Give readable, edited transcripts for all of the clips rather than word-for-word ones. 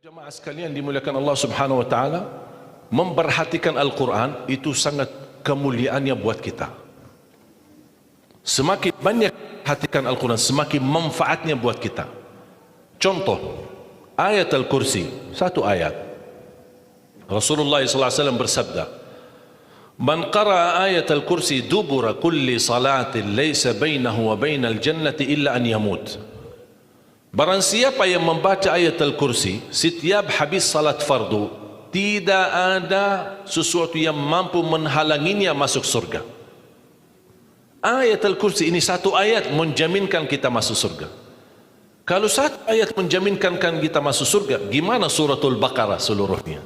Jemaah sekalian dimuliakan Allah Subhanahu wa taala, memperhatikan Al-Quran itu sangat kemuliaannya buat kita. Semakin banyak perhatikan Al-Quran, semakin manfaatnya buat kita. Contoh, ayat Al-Kursi, satu ayat. Rasulullah SAW bersabda, "Man qara'a ayat Al-Kursi dubura kulli salatin laysa bainahu wa bainal jannati illa an yamut." Barang siapa yang membaca ayat Al-Kursi setiap habis salat fardu, tidak ada sesuatu yang mampu menghalanginya masuk surga. Ayat Al-Kursi ini satu ayat menjaminkan kita masuk surga. Kalau satu ayat menjaminkan kita masuk surga, gimana suratul Baqarah seluruhnya?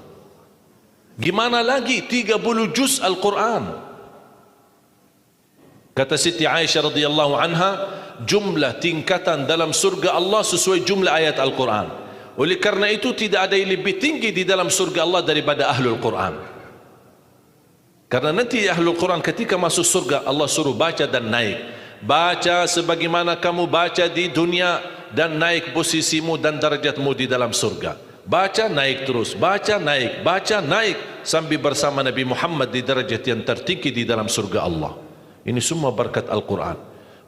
Gimana lagi 30 juz Al-Quran? Kata Siti Aisyah radhiyallahu anha, jumlah tingkatan dalam surga Allah sesuai jumlah ayat Al-Quran. Oleh karena itu tidak ada yang lebih tinggi di dalam surga Allah daripada Ahlul Quran. Karena nanti Ahlul Quran ketika masuk surga Allah suruh baca dan naik. Baca sebagaimana kamu baca di dunia dan naik posisimu dan darjatmu di dalam surga. Baca naik terus, baca naik sampai bersama Nabi Muhammad di darjat yang tertinggi di dalam surga Allah. Ini semua berkat Al-Quran.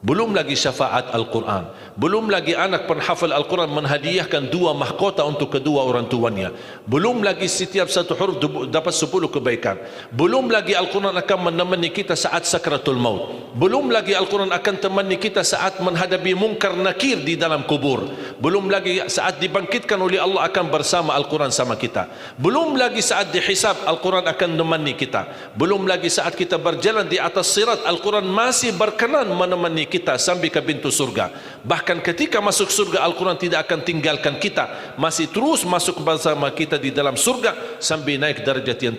Belum lagi syafaat Al-Quran, belum lagi anak penghafal Al-Quran menghadiahkan 2 mahkota untuk kedua orang tuanya, belum lagi setiap satu huruf dapat 10 kebaikan, belum lagi Al-Quran akan menemani kita saat sakratul maut, belum lagi Al-Quran akan temani kita saat menghadapi mungkar nakir di dalam kubur, belum lagi saat dibangkitkan oleh Allah akan bersama Al-Quran sama kita, belum lagi saat dihisab Al-Quran akan menemani kita, belum lagi saat kita berjalan di atas sirat Al-Quran masih berkenan menemani kita sampai ke pintu surga. Bahkan ketika masuk surga Al-Quran tidak akan tinggalkan kita, masih terus masuk bersama kita di dalam surga sampai naik darjat yang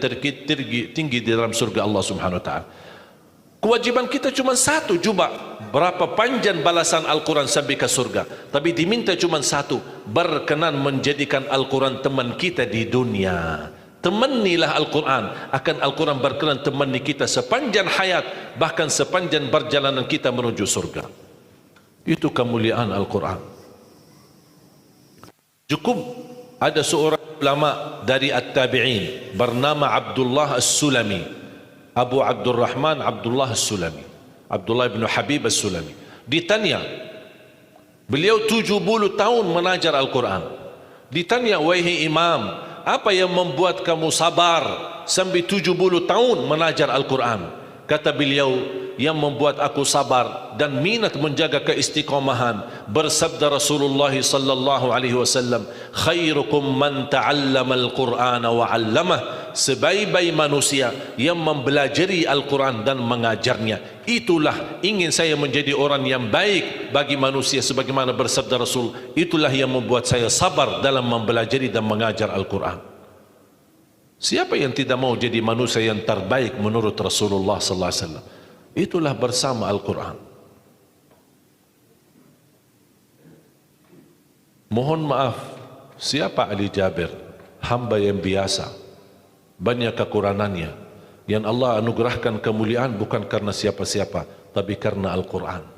tinggi di dalam surga Allah Subhanahu wa taala. Kewajiban kita cuma satu, coba berapa panjang balasan Al-Quran sampai ke surga, tapi diminta cuma satu, berkenan menjadikan Al-Quran teman kita di dunia. Temanilah Al-Quran, akan Al-Quran berkenan temani kita sepanjang hayat, bahkan sepanjang perjalanan kita menuju surga. Itu kemuliaan Al-Quran. Cukup ada seorang ulama dari At-Tabi'in bernama Abdullah As-Sulami, Abu Abdurrahman Abdullah As-Sulami, Abdullah bin Habib As-Sulami. Ditanya, beliau 70 tahun mengajar Al-Quran. Ditanya, wahai imam, apa yang membuat kamu sabar sampai 70 tahun mengajar Al-Quran? Kata beliau, yang membuat aku sabar dan minat menjaga keistiqomahan, bersabda Rasulullah sallallahu alaihi wasallam, khairukum man ta'allama al-Qur'ana wa 'allamah, sebaik-baik manusia yang mempelajari Al-Quran dan mengajarnya. Itulah ingin saya menjadi orang yang baik bagi manusia, sebagaimana bersabda Rasul, itulah yang membuat saya sabar dalam mempelajari dan mengajar Al-Quran. Siapa yang tidak mau jadi manusia yang terbaik menurut Rasulullah sallallahu alaihi wasallam? Itulah bersama Al-Quran. Mohon maaf, siapa Ali Jabir? Hamba yang biasa, banyak kekurangannya, yang Allah anugerahkan kemuliaan bukan karena siapa-siapa, tapi karena Al-Quran.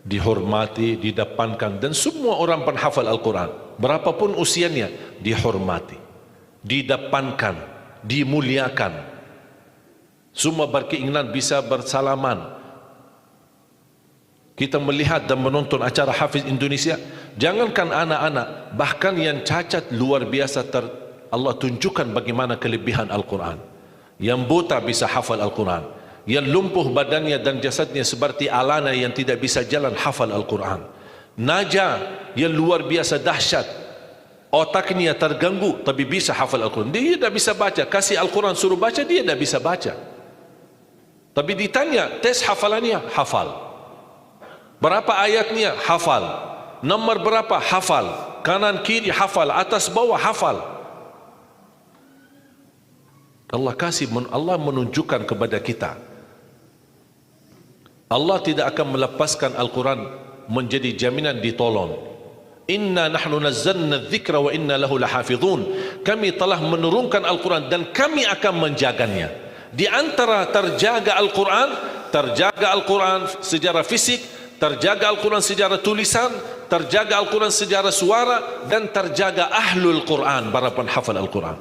Dihormati, didepankan, dan semua orang penghafal Al-Quran, berapapun usianya, dihormati, didepankan, dimuliakan. Semua berkeinginan bisa bersalaman. Kita melihat dan menonton acara Hafiz Indonesia, jangankan anak-anak, bahkan yang cacat luar biasa Allah tunjukkan bagaimana kelebihan Al-Quran. Yang buta bisa hafal Al-Quran, yang lumpuh badannya dan jasadnya seperti alana yang tidak bisa jalan hafal Al-Quran. Naja yang luar biasa dahsyat, otaknya terganggu tapi bisa hafal Al-Quran. Dia tidak bisa baca, kasih Al-Quran suruh baca, dia tidak bisa baca. Tapi ditanya, tes hafalannya, hafal. Berapa ayatnya? Hafal. Nomor berapa? Hafal. Kanan kiri hafal, atas bawah hafal. Allah menunjukkan kepada kita, Allah tidak akan melepaskan Al-Quran menjadi jaminan ditolong. Inna nahnu nazzalna dzikra wa inna lahu lahafizun. Kami telah menurunkan Al-Quran dan kami akan menjaganya. Di antara terjaga Al-Quran secara fisik, terjaga Al-Quran secara tulisan, terjaga Al-Quran secara suara, dan terjaga ahlul Quran, para penghafal Al-Quran.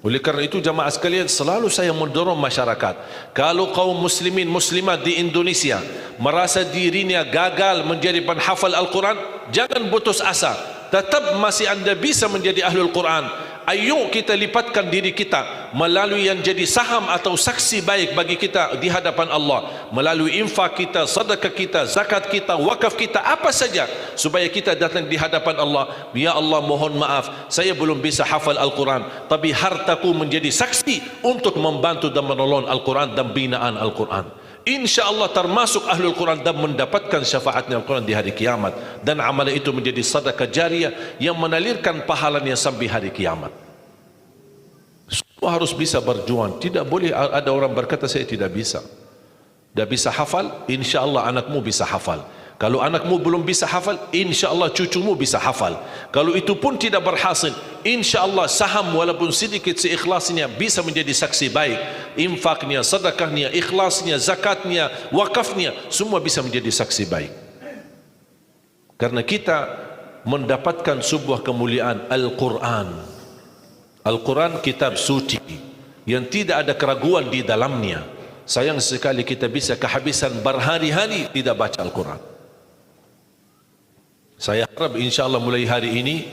Oleh kerana itu jamaah sekalian, selalu saya mendorong masyarakat, kalau kaum muslimin muslimat di Indonesia merasa dirinya gagal menjadi penghafal Al-Quran, jangan putus asa, tetap masih anda bisa menjadi ahlul Quran. Ayo kita lipatkan diri kita melalui yang jadi saham atau saksi baik bagi kita di hadapan Allah, melalui infak kita, sedekah kita, zakat kita, wakaf kita, apa saja, supaya kita datang di hadapan Allah. Ya Allah, mohon maaf, saya belum bisa hafal Al-Quran, tapi hartaku menjadi saksi untuk membantu dan menolong Al-Quran dan binaan Al-Quran. Insya Allah termasuk ahlul Quran dan mendapatkan syafaatnya Al-Quran di hari kiamat, dan amalan itu menjadi sedekah jariah yang menalirkan pahalanya sampai hari kiamat. Semua harus bisa berjuang. Tidak boleh ada orang berkata saya tidak bisa, tidak bisa hafal. Insya Allah anakmu bisa hafal. Kalau anakmu belum bisa hafal, insya Allah cucumu bisa hafal. Kalau itu pun tidak berhasil, insya Allah saham walaupun sedikit seikhlasnya bisa menjadi saksi baik. Infaknya, sedekahnya, ikhlasnya, zakatnya, wakafnya, semua bisa menjadi saksi baik. Karena kita mendapatkan sebuah kemuliaan Al-Quran. Al-Quran kitab suci yang tidak ada keraguan di dalamnya. Sayang sekali kita bisa kehabisan berhari-hari tidak baca Al-Quran. Saya harap insya Allah mulai hari ini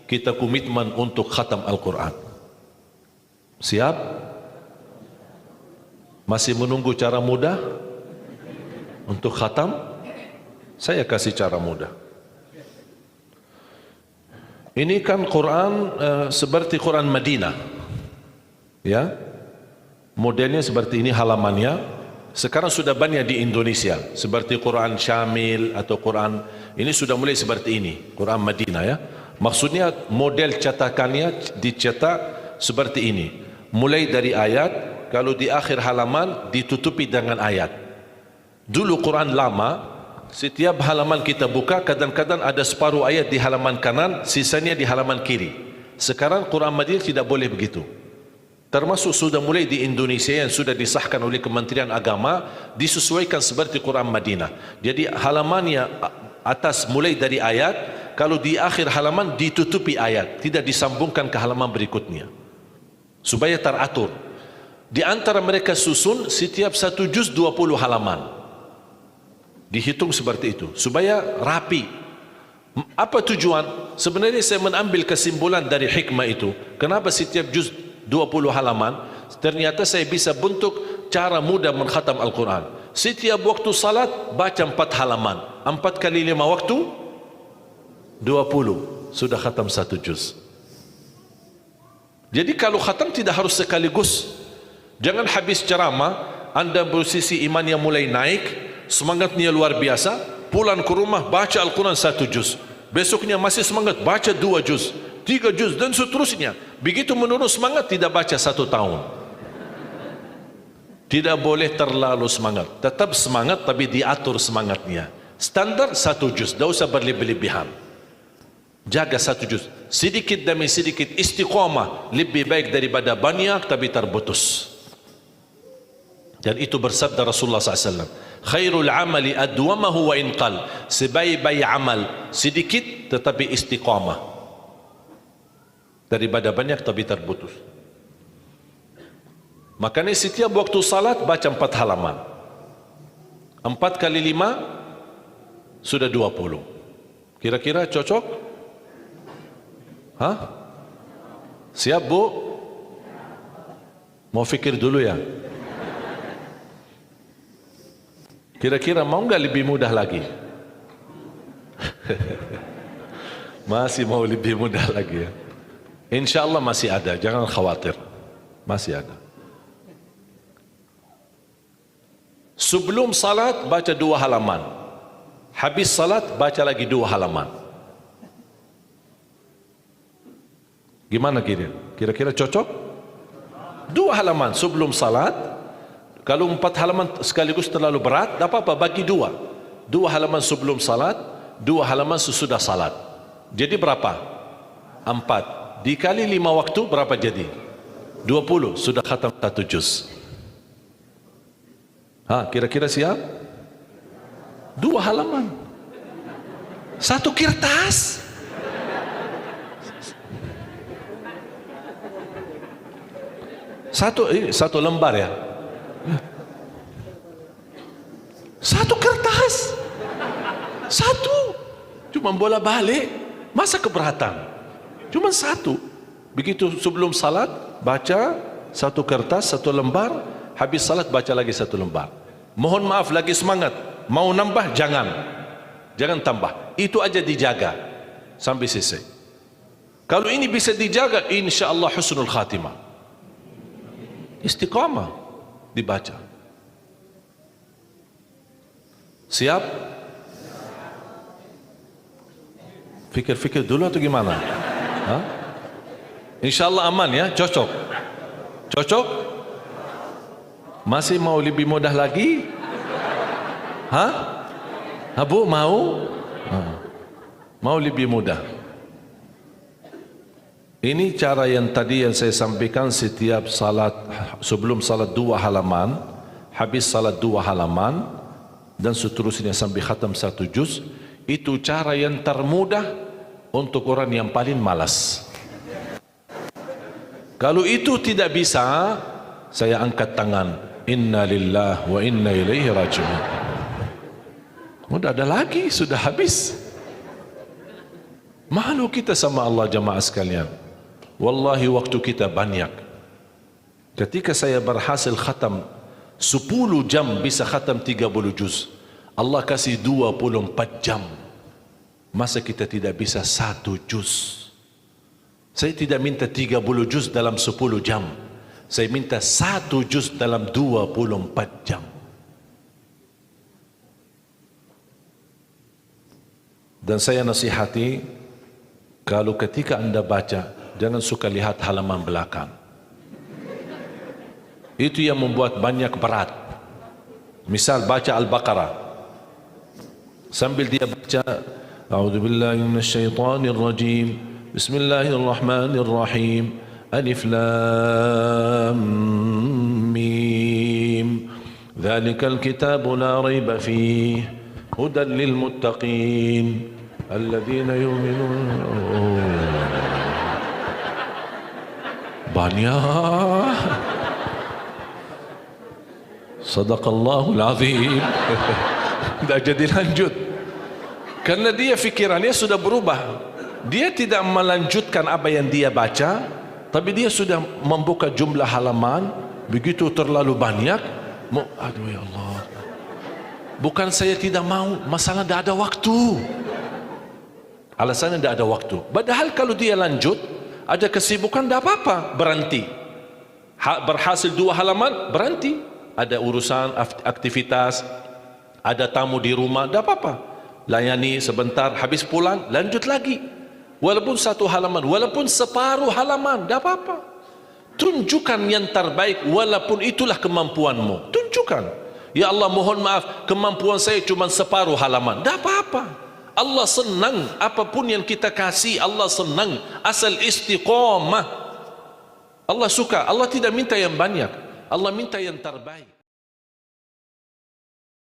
kita komitmen untuk khatam Al-Quran. Siap? Masih menunggu cara mudah untuk khatam? Saya kasih cara mudah. Ini kan Quran seperti Quran Madinah, ya, modelnya seperti ini halamannya. Sekarang sudah banyak di Indonesia, seperti Quran Syamil atau Quran ini sudah mulai seperti ini, Quran Madinah, ya. Maksudnya model cetakannya dicetak seperti ini, mulai dari ayat, kalau di akhir halaman ditutupi dengan ayat. Dulu Quran lama, setiap halaman kita buka kadang-kadang ada separuh ayat di halaman kanan, sisanya di halaman kiri. Sekarang Quran Madinah tidak boleh begitu. Termasuk sudah mulai di Indonesia yang sudah disahkan oleh Kementerian Agama, disesuaikan seperti Quran Madinah. Jadi halamannya atas mulai dari ayat, kalau di akhir halaman ditutupi ayat, tidak disambungkan ke halaman berikutnya, supaya teratur. Di antara mereka susun setiap satu juz 20 halaman, dihitung seperti itu supaya rapi. Apa tujuan? Sebenarnya saya mengambil kesimpulan dari hikmah itu. Kenapa setiap juz 20 halaman? Ternyata saya bisa bentuk cara mudah mengkhatam Al-Quran. Setiap waktu salat baca 4 halaman, 4 kali 5 waktu 20, sudah khatam 1 juz. Jadi kalau khatam tidak harus sekaligus. Jangan habis ceramah anda posisi iman yang mulai naik, semangatnya luar biasa, pulang ke rumah baca Al-Quran 1 juz, besoknya masih semangat baca 2 juz, 3 juz dan seterusnya. Begitu menurun semangat tidak baca 1 tahun. Tidak boleh terlalu semangat, tetap semangat tapi diatur semangatnya. Standar 1 juz, tidak usah berlebih-lebihan. Jaga 1 juz, sedikit demi sedikit, istiqamah lebih baik daripada banyak tapi terputus. Dan itu bersabda Rasulullah SAW, khairul amali adwamahu wa inqal, sebaik-baik amal sedikit tetapi istiqamah daripada banyak tapi terputus. Makanya setiap waktu salat baca 4 halaman, 4 kali 5 sudah 20. Kira-kira cocok? Hah? Siap bu? Mau fikir dulu ya? Kira-kira mau nggak lebih mudah lagi? Masih mau lebih mudah lagi ya? Insya Allah masih ada, jangan khawatir, masih ada. Sebelum salat baca 2 halaman, habis salat baca lagi 2 halaman. Gimana kira-kira cocok? 2 halaman sebelum salat. Kalau 4 halaman sekaligus terlalu berat, tak apa-apa, bagi 2. 2 halaman sebelum salat, 2 halaman sesudah salat. Jadi berapa? 4 dikali 5 waktu berapa jadi? 20, sudah khatam 1 juz. Kira-kira siap? 2 halaman. Satu kertas. Satu lembar ya. Satu kertas. Satu. Cuma bola balik. Masa keberatan? Cuma satu. Begitu sebelum salat, baca satu kertas, satu lembar. Habis salat, baca lagi satu lembar. Mohon maaf, lagi semangat. Mau nambah, jangan. Jangan tambah. Itu aja dijaga sampai selesai. Kalau ini bisa dijaga, insya Allah husnul khatimah. Istiqamah dibaca. Siap? Fikir-fikir dulu atau gimana? Hah? Insya Allah aman ya, cocok. Cocok? Masih mau lebih mudah lagi? Hah? Bu, mau? Mau lebih mudah. Ini cara yang tadi yang saya sampaikan, setiap salat, sebelum salat 2 halaman, habis salat 2 halaman, dan seterusnya sampai khatam 1 juz. Itu cara yang termudah untuk orang yang paling malas. Kalau itu tidak bisa, saya angkat tangan. Inna lillahi wa inna ilaihi raji'un. Sudah ada lagi, sudah habis. Malu kita sama Allah jamaah sekalian. Wallahi waktu kita banyak. Ketika saya berhasil khatam 10 jam bisa khatam 30 juz. Allah kasih 24 jam. Masa kita tidak bisa 1 juz? Saya tidak minta 30 juz dalam 10 jam. Saya minta 1 juz dalam 24 jam. Dan saya nasihati, kalau ketika anda baca, jangan suka lihat halaman belakang. Itu yang membuat banyak berat. Misal baca Al-Baqarah, sambil dia baca A'udzubillahi minasyaitonirrajim, Bismillahirrahmanirrahim, Alif Lam Mim, Dzalikal kitabu la raiba fihi, hudan lil muttaqin, alladzina yu'minuna. Banyak. Sadaqallahul azim. Tidak jadi lanjut. Karena dia fikirannya sudah berubah. Dia tidak melanjutkan apa yang dia baca, tapi dia sudah membuka jumlah halaman begitu terlalu banyak. Aduh ya Allah. Bukan saya tidak mau, masalah tidak ada waktu. Alasannya tidak ada waktu. Padahal kalau dia lanjut, ada kesibukan, tidak apa-apa, berhenti. Berhasil 2 halaman, berhenti. Ada urusan, aktivitas, ada tamu di rumah, tidak apa-apa. Layani sebentar, habis pulang, lanjut lagi. Walaupun 1 halaman, walaupun separuh halaman, tidak apa-apa. Tunjukkan yang terbaik, walaupun itulah kemampuanmu. Tunjukkan. Ya Allah, mohon maaf, kemampuan saya cuma separuh halaman. Tidak apa-apa. Allah senang apapun yang kita kasih, Allah senang asal istiqamah. Allah suka. Allah tidak minta yang banyak, Allah minta yang terbaik.